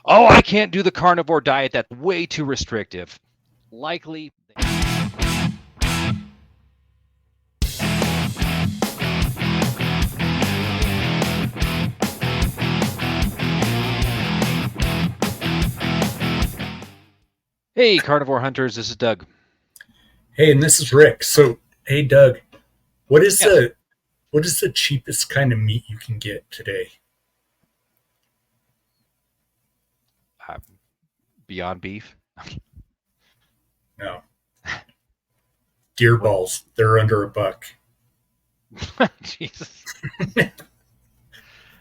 Oh, I can't do the carnivore diet. That's way too restrictive. Likely. Hey, carnivore hunters, this is Doug. Hey, and this is Rick. So, hey, Doug, what is Yes. the what is the cheapest kind of meat you can get today? Uh, Beyond Beef. No, deer What? balls. They're under $1. Jesus.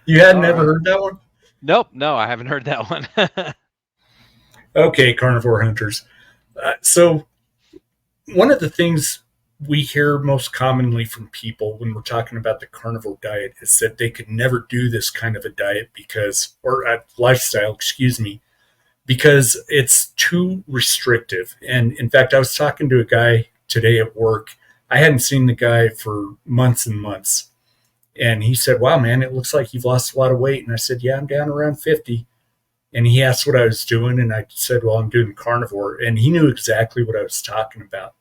You hadn't All ever right. heard that one? Nope, no, I haven't heard that one. Okay, carnivore hunters. So, one of the things we hear most commonly from people when we're talking about the carnivore diet is that they could never do this kind of a diet or lifestyle, excuse me, because it's too restrictive. And in fact, I was talking to a guy today at work. I hadn't seen the guy for months and months. And he said, "Wow, man, it looks like you've lost a lot of weight." And I said, "Yeah, I'm down around 50." And he asked what I was doing. And I said, "Well, I'm doing carnivore." And he knew exactly what I was talking about.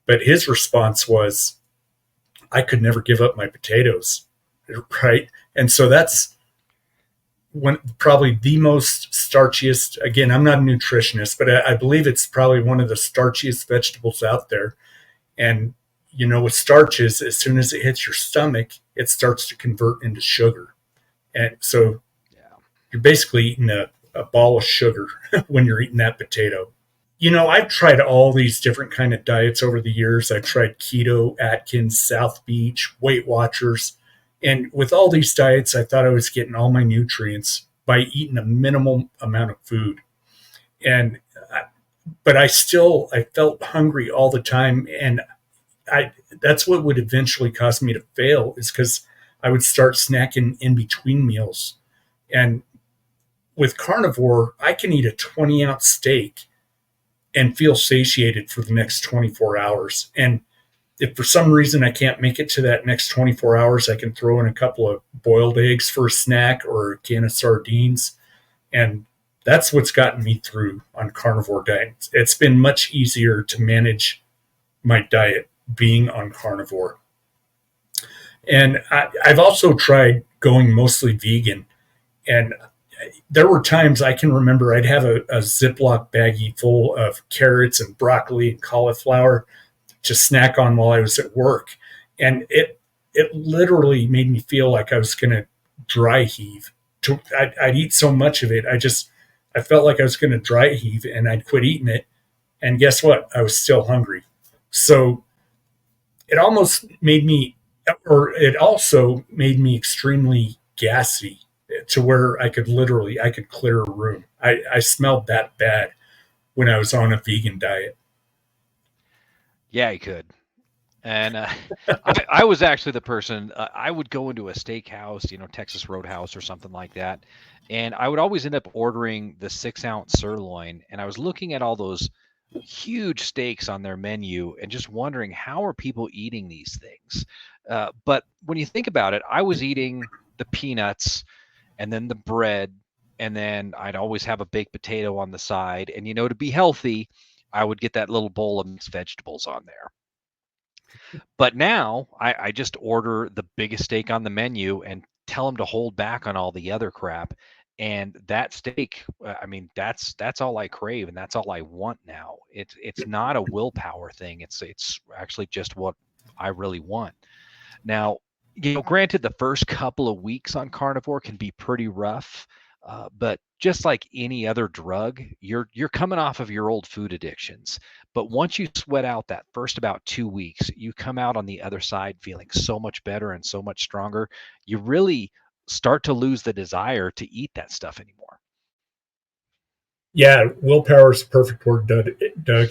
But his response was, "I could never give up my potatoes." Right. And so that's probably the most starchiest. Again, I'm not a nutritionist, but I believe it's probably one of the starchiest vegetables out there. And with starches, as soon as it hits your stomach, it starts to convert into sugar. And so Yeah. you're basically eating a ball of sugar when you're eating that potato. I've tried all these different kind of diets over the years. I've tried keto, Atkins, South Beach, Weight Watchers. And with all these diets, I thought I was getting all my nutrients by eating a minimal amount of food. And but I felt hungry all the time, and I that's what would eventually cause me to fail is because I would start snacking in between meals. And with carnivore, I can eat a 20-ounce steak and feel satiated for the next 24 hours. And if for some reason I can't make it to that next 24 hours, I can throw in a couple of boiled eggs for a snack or a can of sardines. And that's what's gotten me through on carnivore diet. It's been much easier to manage my diet being on carnivore. And I've also tried going mostly vegan. And there were times I can remember I'd have a Ziploc baggie full of carrots and broccoli and cauliflower to snack on while I was at work. And it literally made me feel like I was going to dry heave. I'd eat so much of it. I felt like I was going to dry heave and I'd quit eating it. And guess what? I was still hungry. So it almost made me, or it also made me extremely gassy to where I could clear a room. I smelled that bad when I was on a vegan diet. Yeah, he could. And I was actually the person, I would go into a steakhouse, Texas Roadhouse or something like that. And I would always end up ordering the 6-ounce sirloin. And I was looking at all those huge steaks on their menu and just wondering, how are people eating these things? But when you think about it, I was eating the peanuts and then the bread. And then I'd always have a baked potato on the side. And, to be healthy, I would get that little bowl of mixed vegetables on there. But now I just order the biggest steak on the menu and tell them to hold back on all the other crap. And that steak, I mean, that's all I crave, and that's all I want now. It's not a willpower thing. It's actually just what I really want. Now, granted, the first couple of weeks on carnivore can be pretty rough, but just like any other drug, you're coming off of your old food addictions. But once you sweat out that first about 2 weeks, you come out on the other side feeling so much better and so much stronger. You really start to lose the desire to eat that stuff anymore. Yeah, willpower is the perfect word, Doug.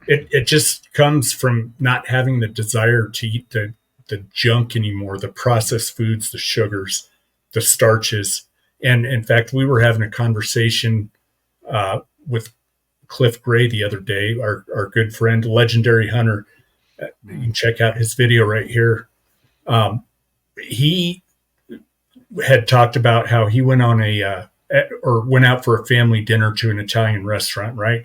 It just comes from not having the desire to eat the junk anymore, the processed foods, the sugars, the starches. And in fact, we were having a conversation with Cliff Gray the other day, our good friend, legendary hunter. You can check out his video right here. He had talked about how he went on or went out for a family dinner to an Italian restaurant, right?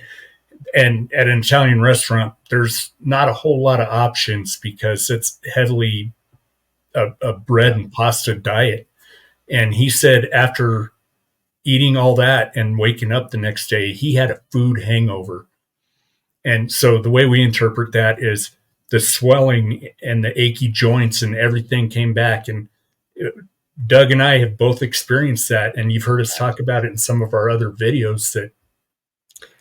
And at an Italian restaurant, there's not a whole lot of options because it's heavily a bread Yeah. and pasta diet. And he said after eating all that and waking up the next day, he had a food hangover. And so the way we interpret that is the swelling and the achy joints and everything came back. And Doug and I have both experienced that. And you've heard us talk about it in some of our other videos that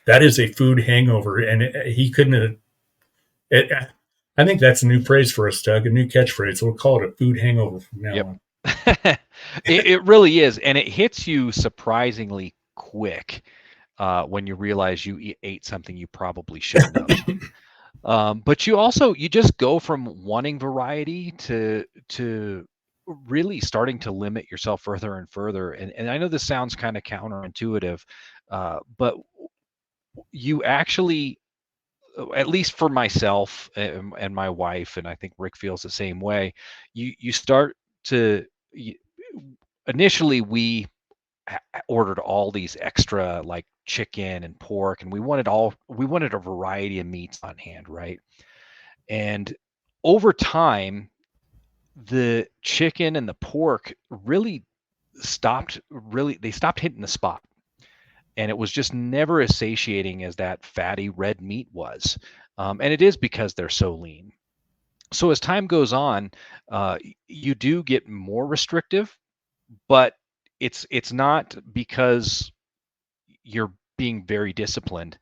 that is a food hangover. And he couldn't have, it, I think that's a new phrase for us, Doug, a new catchphrase. We'll call it a food hangover from now Yep. on. It really is, and it hits you surprisingly quick when you realize you ate something you probably shouldn't have. But you just go from wanting variety to really starting to limit yourself further and further. And I know this sounds kind of counterintuitive, but you actually, at least for myself and my wife, and I think Rick feels the same way. You start to you, initially we ordered all these extra like chicken and pork, and we wanted a variety of meats on hand, right? And over time, the chicken and the pork really they stopped hitting the spot, and it was just never as satiating as that fatty red meat was. And it is because they're so lean. So as time goes on, you do get more restrictive, but it's not because you're being very disciplined.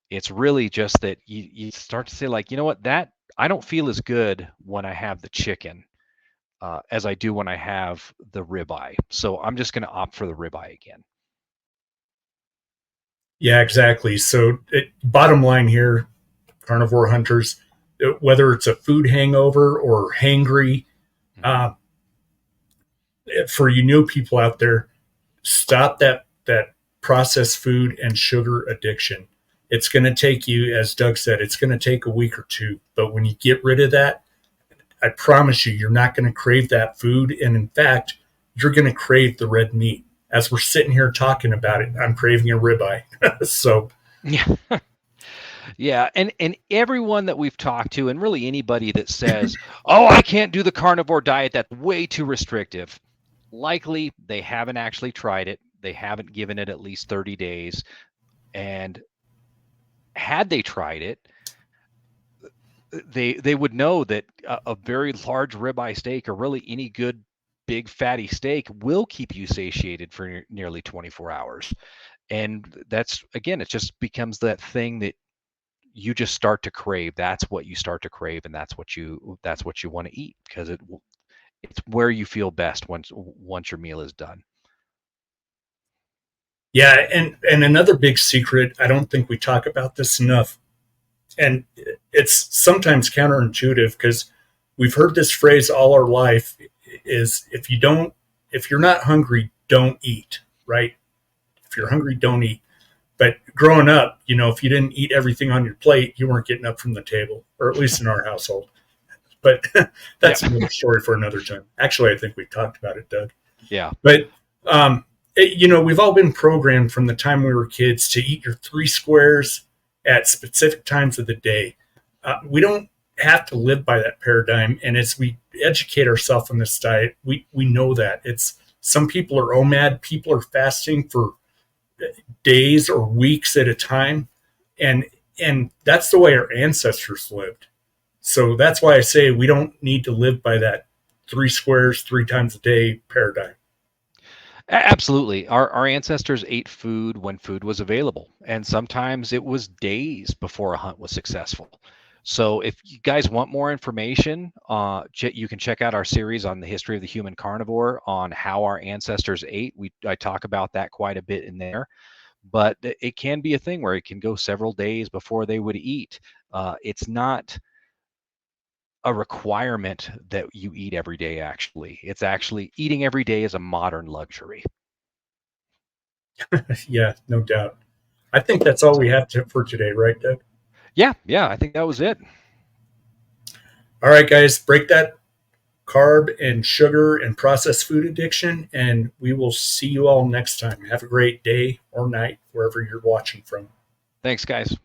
It's really just that you start to say like, you know what, that I don't feel as good when I have the chicken as I do when I have the ribeye. So I'm just going to opt for the ribeye again. Yeah, exactly. So, bottom line here, carnivore hunters, whether it's a food hangover or hangry, Hmm. uh, for you new people out there, stop that processed food and sugar addiction. It's going to take you, as Doug said, it's going to take a week or two. But when you get rid of that, I promise you, you're not going to crave that food. And in fact, you're going to crave the red meat. As we're sitting here talking about it, I'm craving a ribeye. So, Yeah. Yeah, and everyone that we've talked to, and really anybody that says, "Oh, I can't do the carnivore diet, that's way too restrictive," likely they haven't actually tried it. They haven't given it at least 30 days. And had they tried it, they would know that a very large ribeye steak, or really any good big fatty steak, will keep you satiated for nearly 24 hours. And that's, again, it just becomes that thing that you just start to crave. That's what you start to crave, and that's what you want to eat, because it's where you feel best once your meal is done. yeah, and another big secret, I don't think we talk about this enough, and it's sometimes counterintuitive because we've heard this phrase all our life is if you're not hungry, don't eat, right? If you're hungry, don't eat. But growing up, if you didn't eat everything on your plate, you weren't getting up from the table, or at least in our household. But Yeah. that's another story for another time. Actually, I think we've talked about it, Doug. Yeah. But we've all been programmed from the time we were kids to eat your three squares at specific times of the day. We don't have to live by that paradigm, and as we educate ourselves on this diet, we know that it's some people are OMAD, people are fasting for days or weeks at a time, and that's the way our ancestors lived. So that's why I say we don't need to live by that three squares three times a day paradigm. Absolutely. Our ancestors ate food when food was available, and sometimes it was days before a hunt was successful. So if you guys want more information, you can check out our series on the history of the human carnivore on how our ancestors ate. I talk about that quite a bit in there, but it can be a thing where it can go several days before they would eat. It's not a requirement that you eat every day. Actually, it's actually eating every day is a modern luxury. Yeah, no doubt. I think that's all we So have for today, right, Doug? yeah, I think that was it. All right, guys, break that carb and sugar and processed food addiction. And we will see you all next time. Have a great day or night, wherever you're watching from. Thanks, guys.